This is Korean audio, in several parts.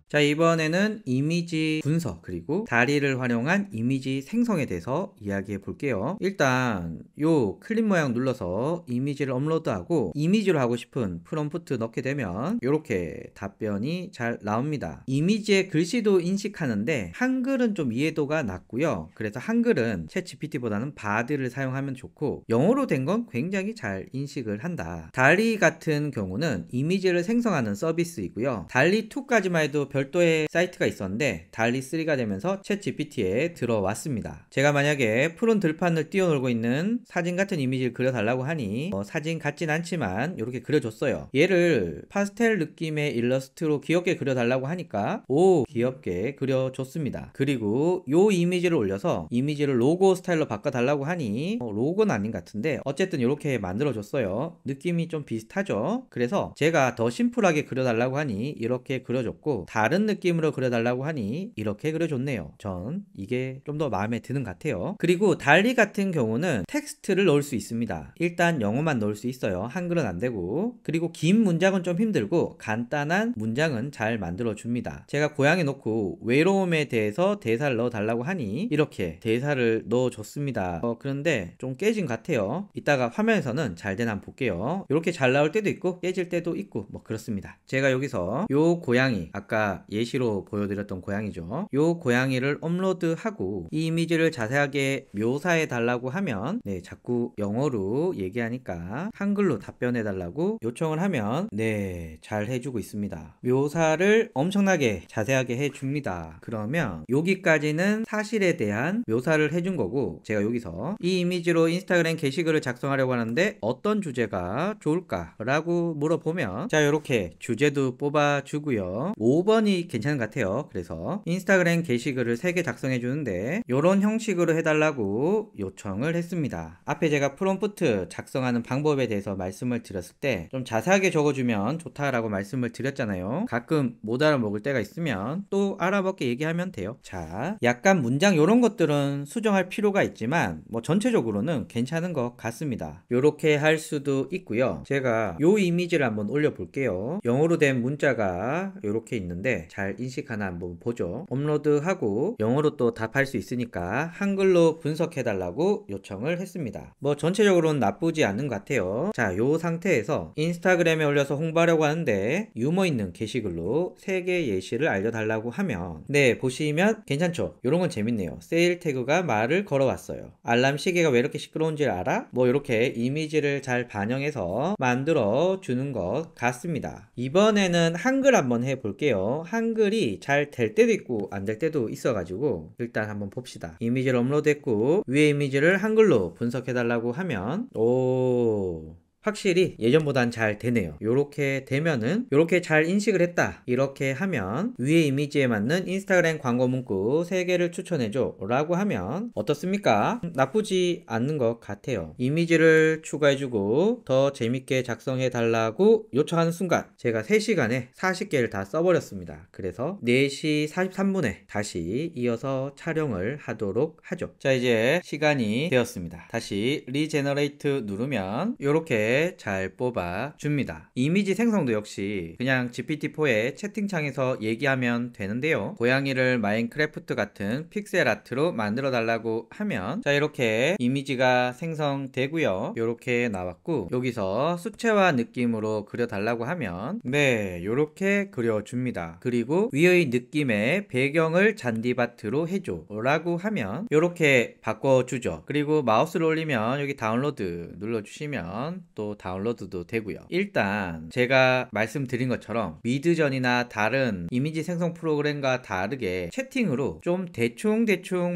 자, 이번에는 이미지 분석 그리고 DALL-E를 활용한 이미지 생성에 대해서 이야기해 볼게요. 일단 요 클립 모양 눌러서 이미지를 업로드하고 이미지로 하고 싶은 프롬프트 넣게 되면 이렇게 답변이 잘 나옵니다. 이미지의 글씨도 인식하는데 한글은 좀 이해도가 낮고요. 그래서 한글은 챗GPT보다는 바드를 사용하면 좋고 영어로 된 건 굉장히 잘 인식을 한다. DALL-E 같은 경우는 이미지를 생성하는 서비스이고요. DALL-E2까지만 해도 별도의 사이트가 있었는데 DALL-E3가 되면서 챗GPT에 들어왔습니다. 제가 만약에 푸른 들판을 뛰어놀고 있는 사진 같은 이미지를 그려달라고 하니 사진 같진 않지만 이렇게 그려줬어요. 얘를 파스텔 느낌의 일러스트로 귀엽게 그려달라고 하니까 귀엽게 그려줬습니다. 그리고 요 이미지를 올려서 이미지를 로고 스타일로 바꿔달라고 하니 로고는 아닌 것 같은데 어쨌든 이렇게 만들어줬어요. 느낌이 좀 비슷하죠? 그래서 제가 더 심플하게 그려달라고 하니 이렇게 그려줬고 다른 느낌으로 그려달라고 하니 이렇게 그려줬네요. 전 이게 좀 더 마음에 드는 것 같아요. 그리고 DALL-E 같은 경우는 텍스트를 넣을 수 있습니다. 일단 영어만 넣을 수 있어요. 한글은 안 되고. 그리고 긴 문장은 좀 힘들고 간단한 문장은 잘 만들어 줍니다. 제가 고양이 놓고 외로움에 대해서 대사를 넣어 달라고 하니 이렇게 대사를 넣어 줬습니다. 그런데 좀 깨진 것 같아요. 이따가 화면에서는 잘 되나 한번 볼게요. 이렇게 잘 나올 때도 있고 깨질 때도 있고 뭐 그렇습니다. 제가 여기서 요 고양이, 아까 예시로 보여드렸던 고양이죠. 요 고양이를 업로드하고 이 이미지를 자세하게 묘사해 달라고 하면 자꾸 영어로 얘기하니까 한글로 답변해 달라고 요청을 하면 잘 해주고 있습니다. 묘사를 엄청나게 자세하게 해줍니다. 그러면 여기까지는 사실에 대한 묘사를 해준 거고, 제가 여기서 이 이미지로 인스타그램 게시글을 작성하려고 하는데 어떤 주제가 좋을까 라고 물어보면 자, 이렇게 주제도 뽑아주고요. 5번이 괜찮은 것 같아요. 그래서 인스타그램 게시글을 3개 작성해 주는데 이런 형식으로 해달라고 요청을 했습니다. 앞에 제가 프롬프트 작성하는 방법에 대해서 말씀을 드렸을 때 좀 자세하게 적어주면 좋다라고 말씀을 드렸잖아요. 가끔 못 알아먹을 때가 있으면 또 알아먹게 얘기하면 돼요. 자, 약간 문장 이런 것들은 수정할 필요가 있지만 뭐 전체적으로는 괜찮은 것 같습니다. 이렇게 할 수도 있고요. 제가 요 이미지를 한번 올려 볼게요. 영어로 된 문자가 이렇게 있는데 잘 인식하나 한번 보죠. 업로드하고 영어로 또 답할 수 있으니까 한글로 분석해 달라고 요청을 했습니다. 뭐 전체적으로는 나쁘지 않은 것 같아요. 자, 요 상태에서 인스타그램에 올려서 홍보하려고 하는데 유머 있는 게시글로 3개 예시를 알려달라고 하면 보시면 괜찮죠? 요런 건 재밌네요. 세일 태그가 말을 걸어왔어요. 알람 시계가 왜 이렇게 시끄러운지 알아? 뭐 이렇게 이미지를 잘 반영해서 만들어 주는 것 같습니다. 이번에는 한글 한번 해볼게요. 한글이 잘 될 때도 있고 안 될 때도 있어가지고 일단 한번 봅시다. 이미지를 업로드했고 위에 이미지를 한글로 분석해달라고 하면 확실히 예전보단 잘 되네요. 요렇게 되면은 요렇게 잘 인식을 했다 이렇게 하면 위에 이미지에 맞는 인스타그램 광고 문구 3개를 추천해줘 라고 하면 어떻습니까? 나쁘지 않는 것 같아요. 이미지를 추가해주고 더 재밌게 작성해 달라고 요청하는 순간 제가 3시간에 40개를 다 써버렸습니다. 그래서 4시 43분에 다시 이어서 촬영을 하도록 하죠. 자, 이제 시간이 되었습니다. 다시 리제너레이트 누르면 요렇게 잘 뽑아 줍니다. 이미지 생성도 역시 그냥 GPT-4의 채팅창에서 얘기하면 되는데요. 고양이를 마인크래프트 같은 픽셀 아트로 만들어 달라고 하면 자, 이렇게 이미지가 생성되고요. 이렇게 나왔고 여기서 수채화 느낌으로 그려 달라고 하면 이렇게 그려줍니다. 그리고 위의 느낌의 배경을 잔디밭으로 해줘 라고 하면 이렇게 바꿔주죠. 그리고 마우스를 올리면 여기 다운로드 눌러주시면 또 다운로드도 되고요. 일단 제가 말씀드린 것처럼 미드전이나 다른 이미지 생성 프로그램과 다르게 채팅으로 좀 대충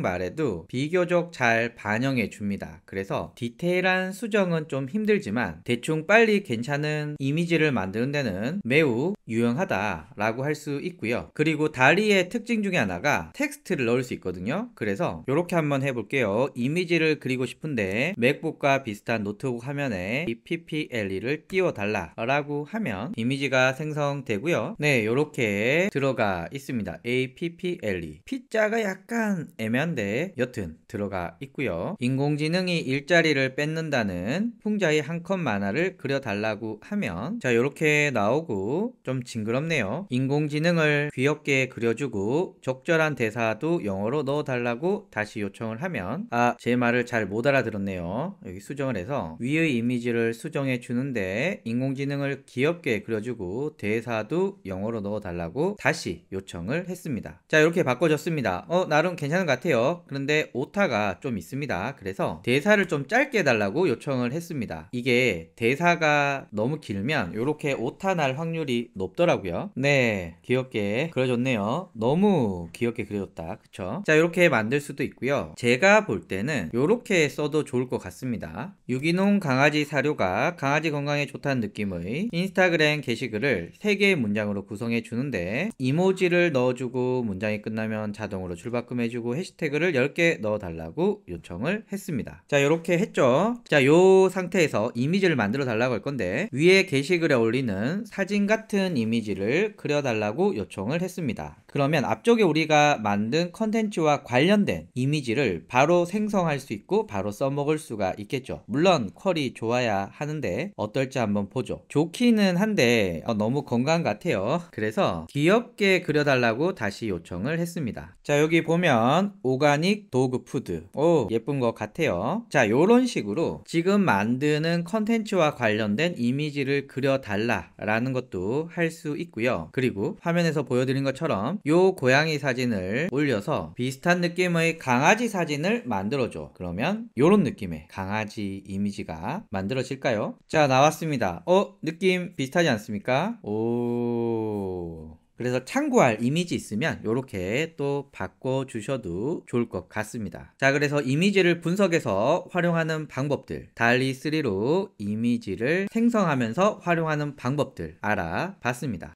말해도 비교적 잘 반영해 줍니다. 그래서 디테일한 수정은 좀 힘들지만 대충 빨리 괜찮은 이미지를 만드는 데는 매우 유용하다 라고 할 수 있고요. 그리고 DALL-E의 특징 중에 하나가 텍스트를 넣을 수 있거든요. 그래서 이렇게 한번 해볼게요. 이미지를 그리고 싶은데 맥북과 비슷한 노트북 화면에 이 APPLE를 띄워달라 라고 하면 이미지가 생성되고요. 네, 요렇게 들어가 있습니다. APPLE. P자가 약간 애매한데 여튼 들어가 있고요. 인공지능이 일자리를 뺏는다는 풍자의 한 컷 만화를 그려달라고 하면 자, 요렇게 나오고 좀 징그럽네요. 인공지능을 귀엽게 그려주고 적절한 대사도 영어로 넣어달라고 다시 요청을 하면 제 말을 잘 못 알아들었네요. 여기 수정을 해서 위의 이미지를 수정해 주는데 인공지능을 귀엽게 그려주고 대사도 영어로 넣어달라고 다시 요청을 했습니다. 자, 이렇게 바꿔줬습니다. 나름 괜찮은 것 같아요. 그런데 오타가 좀 있습니다. 그래서 대사를 좀 짧게 해달라고 요청을 했습니다. 이게 대사가 너무 길면 이렇게 오타 날 확률이 높더라고요. 네, 귀엽게 그려줬네요. 너무 귀엽게 그려줬다. 그쵸? 자, 이렇게 만들 수도 있고요. 제가 볼 때는 이렇게 써도 좋을 것 같습니다. 유기농 강아지 사료가 강아지 건강에 좋다는 느낌의 인스타그램 게시글을 3개의 문장으로 구성해 주는데 이모지를 넣어주고 문장이 끝나면 자동으로 줄바꿈해주고 해시태그를 10개 넣어달라고 요청을 했습니다. 자, 이렇게 했죠. 자, 요 상태에서 이미지를 만들어 달라고 할 건데 위에 게시글에 올리는 사진 같은 이미지를 그려달라고 요청을 했습니다. 그러면 앞쪽에 우리가 만든 컨텐츠와 관련된 이미지를 바로 생성할 수 있고 바로 써먹을 수가 있겠죠. 물론 퀄이 좋아야 하는데 어떨지 한번 보죠. 좋기는 한데 너무 건강 같아요. 그래서 귀엽게 그려달라고 다시 요청을 했습니다. 자, 여기 보면 오가닉 도그 푸드, 예쁜 것 같아요. 자, 요런 식으로 지금 만드는 컨텐츠와 관련된 이미지를 그려달라 라는 것도 할 수 있고요. 그리고 화면에서 보여드린 것처럼 요 고양이 사진을 올려서 비슷한 느낌의 강아지 사진을 만들어줘. 그러면 요런 느낌의 강아지 이미지가 만들어질까요? 자, 나왔습니다. 느낌 비슷하지 않습니까? 그래서 참고할 이미지 있으면 이렇게 또 바꿔주셔도 좋을 것 같습니다. 자, 그래서 이미지를 분석해서 활용하는 방법들, DALL-E 3로 이미지를 생성하면서 활용하는 방법들 알아봤습니다.